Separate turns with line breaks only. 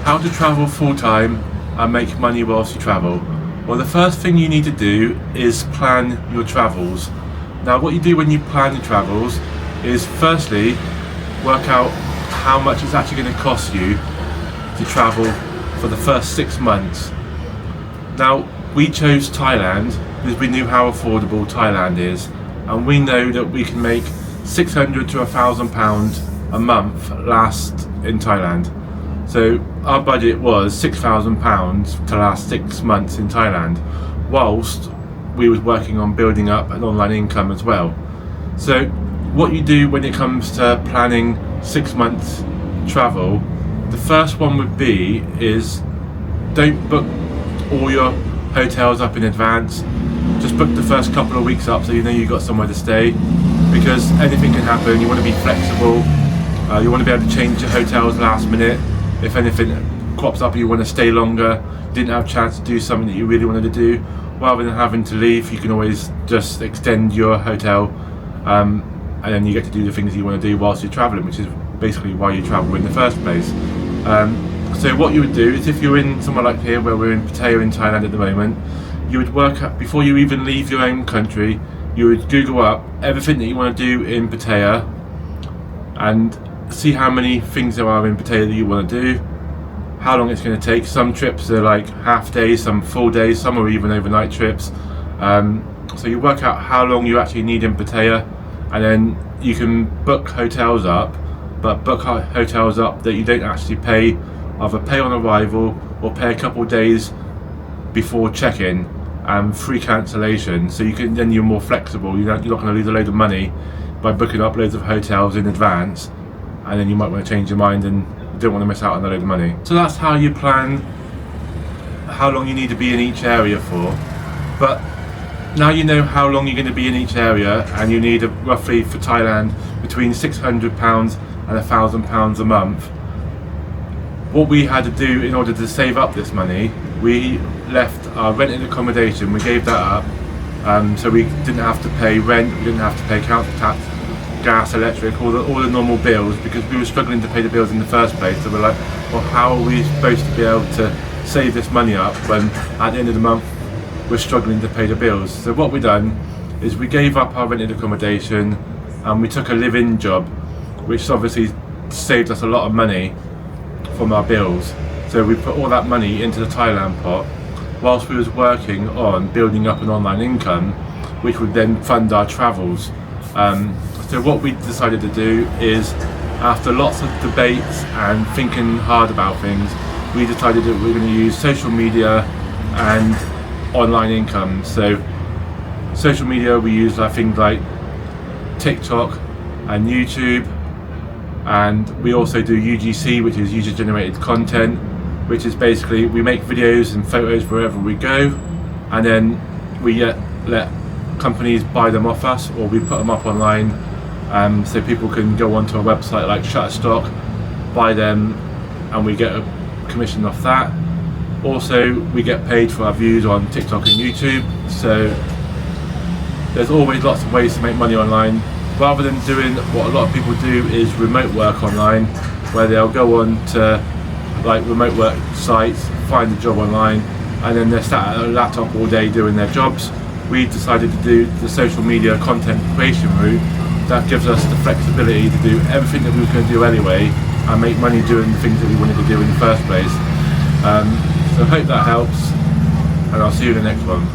How to travel full time and make money whilst you travel. Well, the first thing you need to do is plan your travels. Now, what you do when you plan your travels is firstly work out how much it's actually going to cost you to travel for the first 6 months. Now, we chose Thailand because we knew how affordable Thailand is, and we know that we can make £600 to £1,000 a month last in Thailand. So our budget was £6,000 to last 6 months in Thailand, whilst we was working on building up an online income as well. So what you do when it comes to planning 6 months travel, the first one would be is don't book all your hotels up in advance. Just book the first couple of weeks up so you know you've got somewhere to stay, because anything can happen. You want to be flexible. You want to be able to change your hotels last minute. If anything crops up, you want to stay longer, didn't have a chance to do something that you really wanted to do, rather than having to leave, you can always just extend your hotel, and then you get to do the things you want to do whilst you're traveling, which is basically why you travel in the first place. So what you would do is, if you're in somewhere like here where we're in Pattaya in Thailand at the moment, you would work up before you even leave your own country. You would Google up everything that you want to do in Pattaya and see how many things there are in Pattaya that you want to do, how long it's going to take. Some trips are like half days, some full days, some are even overnight trips. So you work out how long you actually need in Pattaya, and then you can book hotels up, but book hotels up that you don't actually pay, either pay on arrival or pay a couple of days before check-in, and free cancellation. So you can, then you're more flexible. You're not going to lose a load of money by booking up loads of hotels in advance, and then you might want to change your mind and you don't want to miss out on a load of money. So that's how you plan how long you need to be in each area for. But now you know how long you're going to be in each area, and you need roughly for Thailand between £600 and £1,000 a month. What we had to do in order to save up this money, we left our rented accommodation, we gave that up, so we didn't have to pay rent, we didn't have to pay council tax, gas, electric, all the normal bills, because we were struggling to pay the bills in the first place. So we're like, well, how are we supposed to be able to save this money up when at the end of the month we're struggling to pay the bills? So what we done is we gave up our rented accommodation and we took a live-in job, which obviously saved us a lot of money from our bills. So we put all that money into the Thailand pot whilst we was working on building up an online income, which would then fund our travels. So what we decided to do is, after lots of debates and thinking hard about things, we decided that we were going to use social media and online income. So social media, we use things like TikTok and YouTube, and we also do UGC, which is user generated content, which is basically we make videos and photos wherever we go, and then we let companies buy them off us, or we put them up online, so people can go onto a website like Shutterstock, buy them, and we get a commission off that. Also, we get paid for our views on TikTok and YouTube. So there's always lots of ways to make money online, rather than doing what a lot of people do, is remote work online, where they'll go on to like remote work sites, find a job online, and then they're sat at a laptop all day doing their jobs. We decided to do the social media content creation route. That gives us the flexibility to do everything that we were going to do anyway, and make money doing the things that we wanted to do in the first place. So I hope that helps, and I'll see you in the next one.